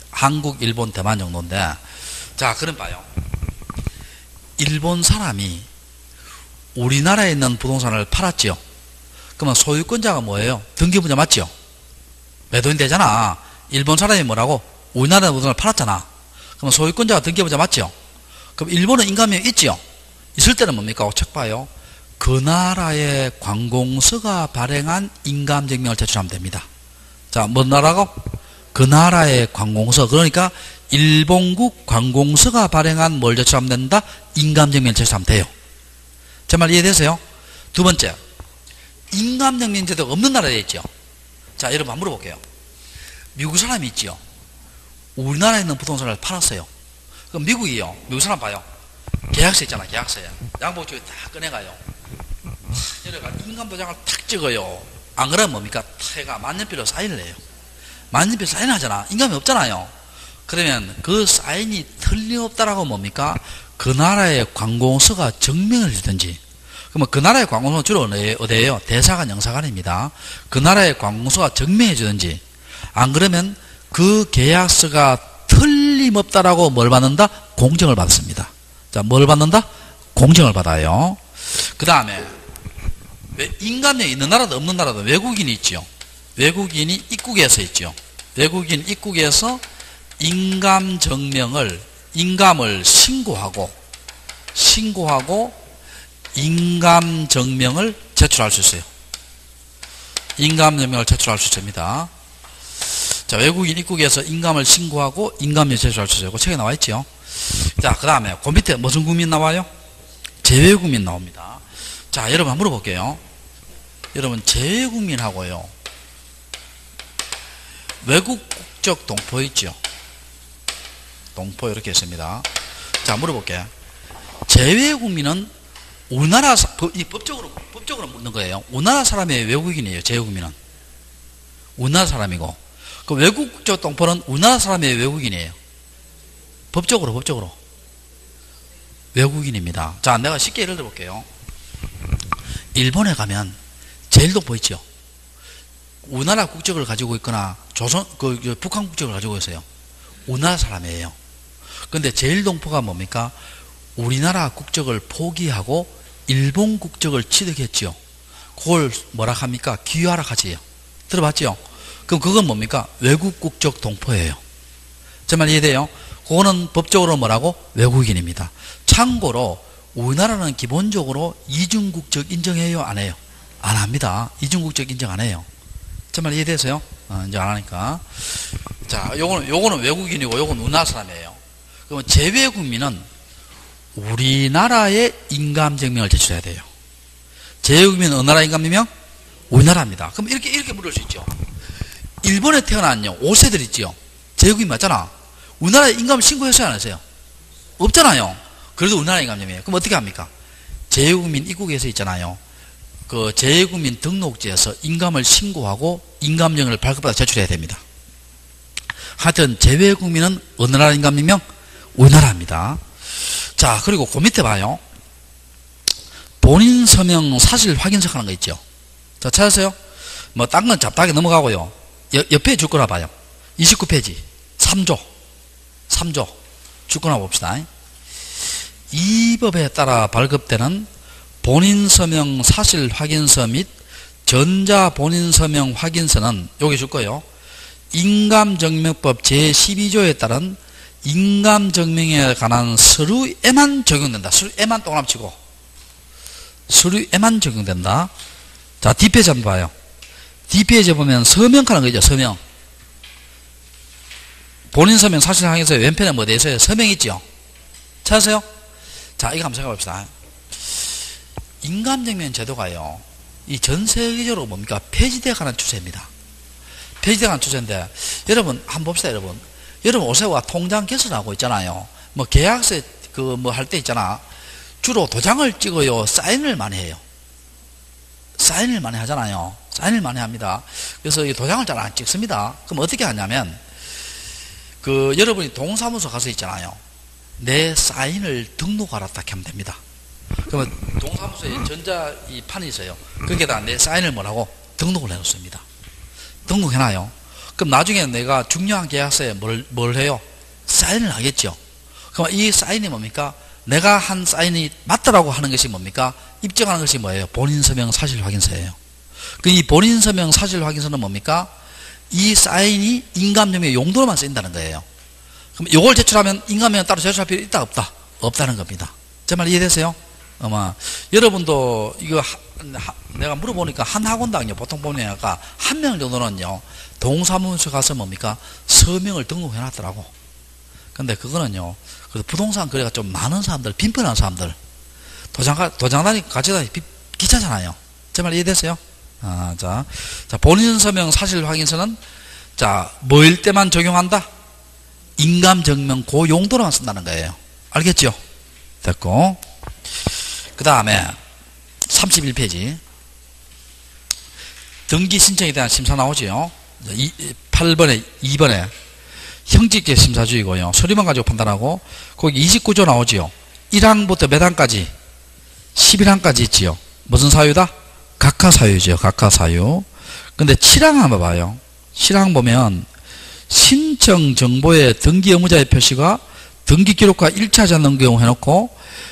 한국, 일본, 대만 정도인데, 자, 그럼 봐요. 일본 사람이 우리나라에 있는 부동산을 팔았지요. 그러면 소유권자가 뭐예요? 등기부자 맞죠? 매도인 되잖아. 일본 사람이 뭐라고? 우리나라에 있는 부동산을 팔았잖아. 그러면 소유권자가 등기부자 맞죠? 그럼 일본은 인감증명 있지요? 있을 때는 뭡니까? 책 봐요. 그 나라의 관공서가 발행한 인감증명을 제출하면 됩니다. 자, 뭔 나라고? 그 나라의 관공서. 그러니까 일본국 관공서가 발행한 뭘 제출하면 된다? 인감증명을 제출하면 돼요. 제 말 이해되세요? 두 번째, 인감증명 제도가 없는 나라에 있죠. 자, 여러분 한번 물어볼게요. 미국 사람이 있지요. 우리나라에 있는 부동산을 팔았어요. 그럼 미국이요. 미국 사람 봐요. 계약서 있잖아, 계약서에. 양복 쪽에 딱 꺼내가요. 여기가 인감도장을 탁 찍어요. 안 그러면 뭡니까? 태가 만년필로 사인을 해요. 만년필 사인하잖아. 인감이 없잖아요. 그러면 그 사인이 틀림없다라고 뭡니까? 그 나라의 관공서가 증명을 주든지. 그러면 그 나라의 관공서는 주로 어디예요? 대사관, 영사관입니다. 그 나라의 관공서가 증명해 주든지. 안 그러면 그 계약서가 틀림없다라고 뭘 받는다? 공정을 받습니다. 자, 뭘 받는다? 공정을 받아요. 그 다음에 인감증이 있는 나라도 없는 나라도 외국인이 있죠. 외국인이 입국에서 있죠. 외국인 입국에서 인감증명을, 인감을 신고하고 인감증명을 제출할 수 있어요. 인감증명을 제출할 수 있습니다. 자, 외국인 입국에서 인감을 신고하고 인감증명을 제출할 수 있어요. 그 책에 나와 있죠. 자, 그 다음에 그 밑에 무슨 국민 나와요? 재외국민 나옵니다. 자, 여러분 한번 물어볼게요. 여러분, 재외국민하고요, 외국 국적 동포 있죠. 동포 이렇게 있습니다. 자, 물어볼게요. 재외국민은 우리나라 법적으로 묻는 거예요. 우리나라 사람이 외국인이에요. 재외국민은 우리나라 사람이고, 그 외국 국적 동포는 우리나라 사람이 외국인이에요. 법적으로 외국인입니다. 자, 내가 쉽게 예를 들어볼게요. 일본에 가면 제일동포 있죠. 우리나라 국적을 가지고 있거나 북한 국적을 가지고 있어요. 우리나라 사람이에요. 근데 제일동포가 뭡니까? 우리나라 국적을 포기하고 일본 국적을 취득했지요. 그걸 뭐라 합니까? 기유하라 하지요. 들어봤죠? 그럼 그건 뭡니까? 외국 국적 동포예요. 제 말 이해돼요? 그거는 법적으로 뭐라고? 외국인입니다. 참고로 우리나라는 기본적으로 이중국적 인정해요? 안 해요? 안 합니다. 이중국적 인정 안 해요. 제 말 이해되세요? 이제 안 하니까. 자, 요거는 외국인이고, 요건 우리나라 사람이에요. 그러면 재외국민은 우리나라의 인감증명을 제출해야 돼요. 재외국민은 어느 나라 인감증명? 우리나라입니다. 그럼 이렇게 물을 수 있죠. 일본에 태어난 5세들 있죠. 재외국민 맞잖아. 우리나라에 인감을 신고했어요, 안 했어요? 없잖아요. 그래도 우리나라 인감증명이에요. 그럼 어떻게 합니까? 재외국민 입국에서 있잖아요. 그 재외국민 등록지에서 인감을 신고하고 인감증을 발급받아 제출해야 됩니다. 하여튼 재외국민은 어느 나라 인감증명? 우리나라입니다. 자, 그리고 그 밑에 봐요. 본인 서명 사실 확인서 하는 거 있죠. 자, 찾으세요? 뭐 딴 건 잡다하게 넘어가고요. 옆에 줄 거나 봐요. 29페이지 3조 줄 거나 봅시다. 이 법에 따라 발급되는 본인 서명 사실 확인서 및 전자 본인 서명 확인서는 여기 줄 거예요. 인감증명법 제12조에 따른 인감증명에 관한 서류에만 적용된다. 서류에만 동그라미 치고 서류에만 적용된다. 자, 뒷페이지 한번 봐요. 뒷페이지에 보면 서명하는 거 있죠. 서명. 본인 서명 사실 확인서 왼편에 뭐 돼 있어요? 서명 있죠. 찾으세요? 자, 이거 한번 생각해 봅시다. 인감증명 제도가요, 이 전 세계적으로 뭡니까? 폐지되어 가는 추세입니다. 폐지되어 가는 추세인데, 여러분, 한번 봅시다, 여러분. 여러분, 오세와 통장 개설하고 있잖아요. 뭐, 계약서, 할 때 있잖아. 주로 도장을 찍어요? 사인을 많이 해요? 사인을 많이 하잖아요. 사인을 많이 합니다. 그래서 이 도장을 잘 안 찍습니다. 그럼 어떻게 하냐면, 여러분이 동사무소 가서 있잖아요. 내 사인을 등록하라 딱 하면 됩니다. 그러면 동사무소에 전자 이 판이 있어요. 거기에다 내 사인을 뭐라고? 등록을 해놓습니다. 등록해놔요. 그럼 나중에 내가 중요한 계약서에 뭘 해요? 사인을 하겠죠. 그럼 이 사인이 뭡니까? 내가 한 사인이 맞다라고 하는 것이 뭡니까? 입증하는 것이 뭐예요? 본인 서명 사실 확인서예요. 이 본인 서명 사실 확인서는 뭡니까? 이 사인이 인감증명의 용도로만 쓰인다는 거예요. 그럼 이걸 제출하면 인감증명 따로 제출할 필요 있다 없다? 없다는 겁니다. 제 말 이해되세요? 아마 여러분도 이거 내가 물어보니까 한 학원당요, 보통 보면 아까 한 명 정도는요 동사무소 가서 뭡니까? 서명을 등록해 놨더라고. 근데 그거는요, 부동산 거래가 좀 많은 사람들, 빈번한 사람들, 도장단이 가져다니 귀찮잖아요. 제 말 이해되세요? 자, 본인 서명 사실 확인서는 자, 뭐일 때만 적용한다? 인감증명 그 용도로만 쓴다는 거예요. 알겠죠? 됐고, 그 다음에 31페이지 등기 신청에 대한 심사 나오지요. 8번에 2번에 형식적 심사주의고요. 서류만 가지고 판단하고, 거기 29조 나오지요. 1항부터 몇 항까지? 11항까지 있지요. 무슨 사유다? 각하사유죠. 각하사유. 근데 7항 한번 봐요. 7항 보면 신청 정보의 등기 의무자의 표시가 등기 기록과 일치하지 않는 경우 해놓고,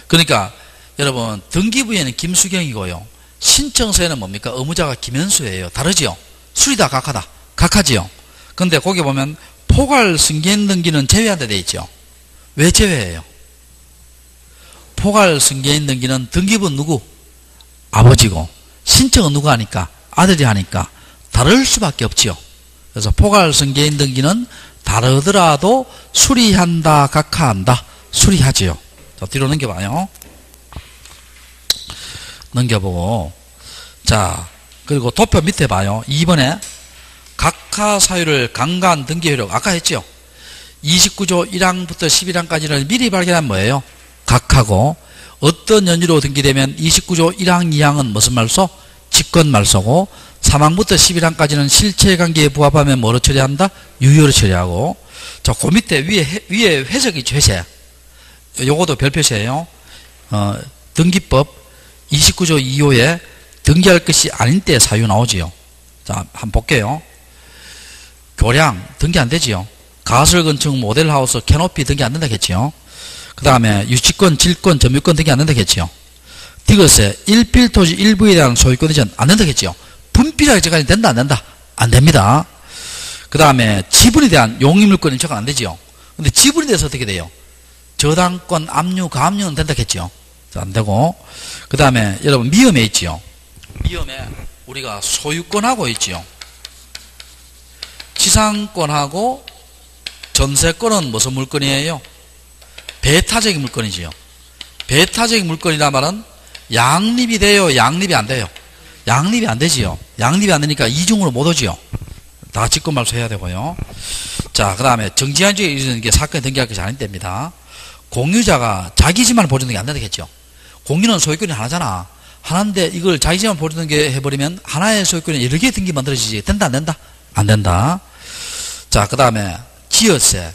그러니까 여러분 등기부에는 김수경이고요. 신청서에는 뭡니까? 의무자가 김현수예요. 다르지요? 수리다 각하다. 각하지요. 근데 거기 보면 포괄 승계인 등기는 제외한다 돼 있죠. 왜 제외해요? 포괄 승계인 등기는 등기부 누구? 아버지고, 신청은 누가 하니까? 아들이 하니까 다를 수밖에 없지요. 그래서 포괄 승계인 등기는 다르더라도 수리한다, 각하한다? 수리하지요. 자, 뒤로 넘겨봐요. 넘겨보고, 자, 그리고 도표 밑에 봐요. 2번에 각하사유를 강간 등기 효력, 아까 했죠? 29조 1항부터 11항까지는 미리 발견한 뭐예요? 각하고, 어떤 연유로 등기되면 29조 1항, 2항은 무슨 말소? 직권말소고, 3항부터 11항까지는 실체관계에 부합하면 뭐로 처리한다? 유효로 처리하고. 자, 그 밑에 위에 회색이 있죠, 회색. 요것도 별표시예요. 등기법 29조 2호에 등기할 것이 아닌 때 사유 나오지요. 자, 한번 볼게요. 교량 등기 안 되지요. 가설 건축 모델하우스 캐노피 등기 안 된다겠지요. 그 다음에 유치권, 질권, 점유권 등기 안 된다겠지요. 디귿에 일필토지 일부에 대한 소유권 이전 안 된다겠지요. 분필하게 제가 된다 안 된다? 안 됩니다. 그 다음에 지분에 대한 용의물권 인척은 안 되지요. 근데 지분에 대해서 어떻게 돼요? 저당권, 압류, 가압류는 된다겠지요. 안 되고, 그 다음에 여러분 미음에 있지요. 미음에 우리가 소유권하고 있지요. 지상권하고 전세권은 무슨 물건이에요? 배타적인 물건이지요. 배타적인 물건이란 말은 양립이 돼요? 양립이 안 돼요? 양립이 안 되지요. 양립이 안 되니까 이중으로 못 오지요. 다 직권말소 해야 되고요. 자, 그 다음에 정지한주에 이르는 게 사건이 등기할 것이 아닙니다. 공유자가 자기 집만 보존하는 게 안 되겠죠. 공유는 소유권이 하나잖아. 하나인데 이걸 자기 집만 보존하는 게 해버리면 하나의 소유권이 여러 개의 등기 만들어지지. 된다 안 된다? 안 된다. 자, 그 다음에 지어세.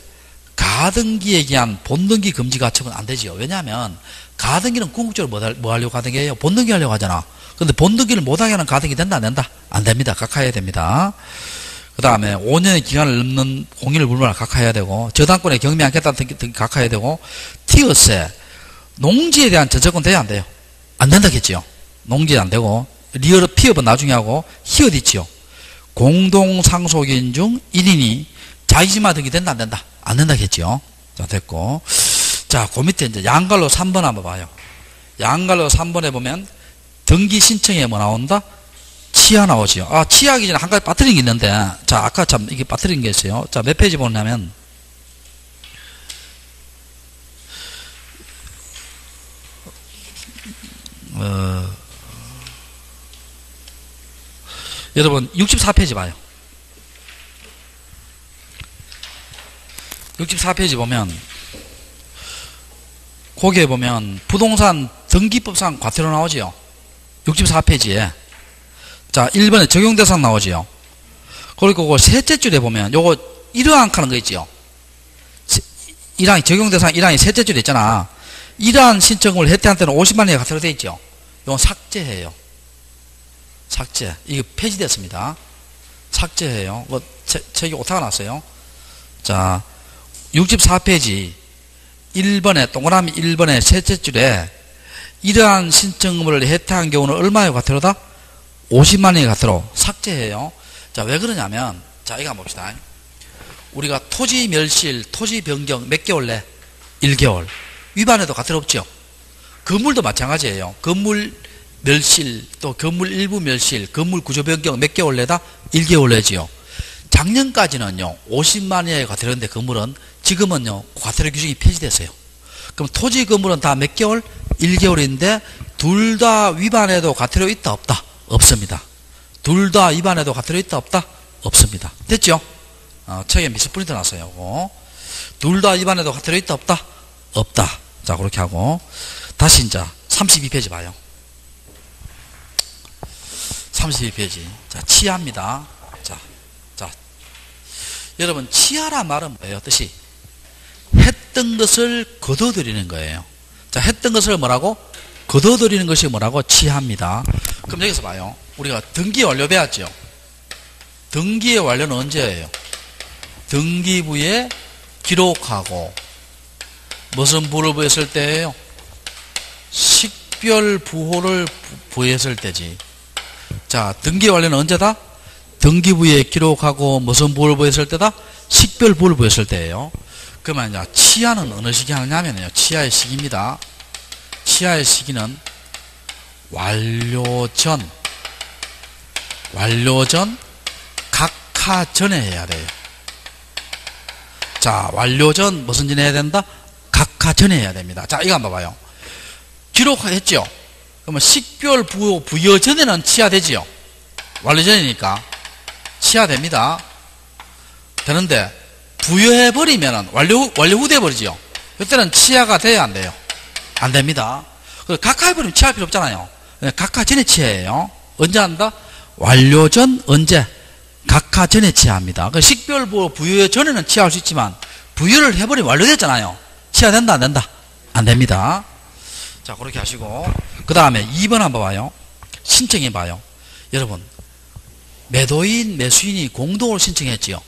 가등기에 기한 본등기 금지 가처분 안 되지요. 왜냐하면 가등기는 궁극적으로 뭐 하려고 가등기예요? 본등기 하려고 하잖아. 근데 본등기를 못하게 하는 가등기 된다 안 된다? 안 됩니다. 각하해야 됩니다. 그 다음에 5년의 기간을 넘는 공인을 불문하고 각하해야 되고, 저당권에 경미 않겠다는 등기 각하해야 되고, 티어세. 농지에 대한 전세권 돼야 안 돼요? 안 된다겠지요. 농지에 안 되고, 리얼 피업은 나중에 하고, 히엇 있지요. 공동상속인 중 1인이 자기 집만 등기 된다 안 된다? 안 된다겠지요. 자, 됐고. 자, 그 밑에 이제 양갈로 3번 한번 봐요. 양갈로 3번에 보면 등기 신청에 뭐 나온다? 치아 나오지요. 아, 치아하기 전에 한 가지 빠뜨린 게 있는데, 자, 아까 참 이게 빠뜨린 게 있어요. 자, 몇 페이지 보냐면, 여러분, 64페이지 봐요. 64페이지 보면, 거기에 보면, 부동산 등기법상 과태료 나오지요. 64페이지에. 자, 1번에 적용대상 나오지요. 그리고 그 셋째 줄에 보면 요거 이러한 하는 거 있지요. 1항이 적용대상 1항이 셋째 줄에 있잖아. 이러한 신청을 혜택한 때는 50만 원이 과태료 돼 있죠. 요건 삭제해요. 삭제. 이게 폐지됐습니다. 삭제해요. 뭐 책이 오타가 났어요. 자, 64페이지 1번에 동그라미 1번에 셋째 줄에 이러한 신청을 혜택한 경우는 얼마의 과태료다? 50만 원의 과태료 삭제해요. 자, 왜 그러냐면, 자, 이거 한번 봅시다. 우리가 토지 멸실, 토지 변경 몇 개월 내? 1개월. 위반해도 과태료 없죠. 건물도 마찬가지예요. 건물 멸실, 또 건물 일부 멸실, 건물 구조 변경 몇 개월 내다? 1개월 내지요. 작년까지는요, 50만 원의 과태료인데 건물은 지금은요, 과태료 규정이 폐지됐어요. 그럼 토지 건물은 다 몇 개월? 1개월인데 둘 다 위반해도 과태료 있다 없다? 없습니다. 둘 다 위반해도 과태료 있다 없다? 없습니다. 됐죠? 책에 미스 프린트 났어요. 둘 다 위반해도 과태료 있다 없다? 없다. 자, 그렇게 하고 다시 이제 32페이지 봐요. 32페이지. 자, 치하입니다. 자, 여러분, 치하란 말은 뭐예요? 뜻이 했던 것을 거둬들이는 거예요. 자, 했던 것을 뭐라고? 거둬들이는 것이 뭐라고? 치하입니다. 그럼 여기서 봐요. 우리가 등기 완료 배웠죠? 등기의 완료는 언제예요? 등기부에 기록하고 무슨 부를 부였을 때예요? 식별 부호를 부여했을 때지. 자, 등기 완료는 언제다? 등기부에 기록하고 무슨 부를 부여했을 때다? 식별 부를 부여했을 때예요. 그러면 이제 치하는 어느 시기 하느냐면요. 치하의 시기입니다. 치하의 시기는 완료 전 각하 전에 해야 돼요. 자, 완료 전 무슨 전에 해야 된다? 각하 전에 해야 됩니다. 자, 이거 한번 봐봐요. 기록했죠? 그러면 식별 부여 전에는 치하되지요? 완료 전이니까 치하됩니다. 되는데 부여해버리면 완료 후 돼버리죠? 그때는 치하가 돼야 안 돼요? 안 됩니다. 각하해버리면 치할 필요 없잖아요. 각하 전에 치해예요. 언제 한다? 완료 전 언제? 각하 전에 치합니다. 식별 부여 전에는 치할 수 있지만 부여를 해버리면 완료됐잖아요. 치하된다 안 된다? 안 됩니다. 자, 그렇게 하시고 그 다음에 2번 한번 봐요. 신청해 봐요. 여러분, 매도인 매수인이 공동으로 신청했지요.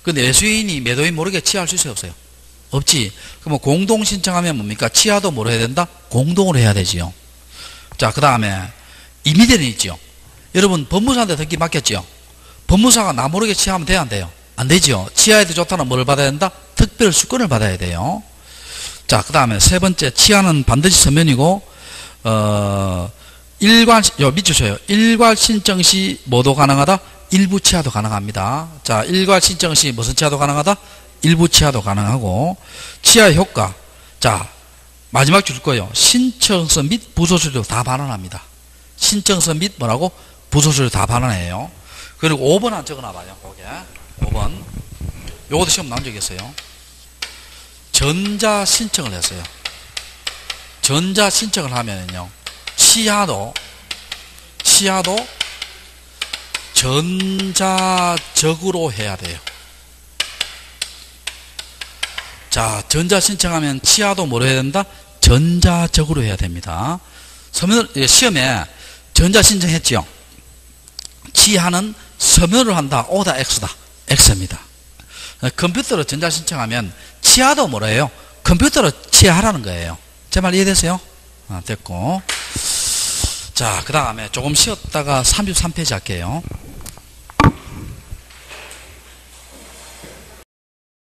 근데 매수인이 매도인 모르게 치할 수 있어요 없어요? 없지. 그럼 공동 신청하면 뭡니까? 치하도 뭐로 해야 된다? 공동으로 해야 되지요. 자, 그 다음에 임의대는 있죠. 여러분, 법무사한테 등기 맡겼죠. 법무사가 나 모르게 치하면 돼야 안 돼요? 안 되죠. 치하에도 좋다는 뭐를 받아야 된다? 특별 수권을 받아야 돼요. 자, 그 다음에 세 번째, 치하는 반드시 서면이고 밑줄 쳐요. 일괄 신청 시 뭐도 가능하다? 일부 치하도 가능합니다. 자, 일괄 신청 시 무슨 치하도 가능하다? 일부 치하도 가능하고, 치하 효과. 자, 마지막 줄 거예요. 신청서 및 부서수료 다 반환합니다. 신청서 및 뭐라고? 부서수료 다 반환해요. 그리고 5번 한 적어놔봐요. 거기에 5번. 요것도 시험 나온 적이 있어요. 전자 신청을 했어요. 전자 신청을 하면은요, 치하도 전자적으로 해야 돼요. 자, 전자 신청하면 치하도 뭐로 해야 된다? 전자적으로 해야 됩니다. 시험에 전자 신청했지요. 치하는 서면으로 한다. O다 X다. X입니다. 컴퓨터로 전자 신청하면 치하도 뭐로 해요? 컴퓨터로 치하라는 거예요. 제 말 이해되세요? 됐고. 자, 그 다음에 조금 쉬었다가 33페이지 할게요.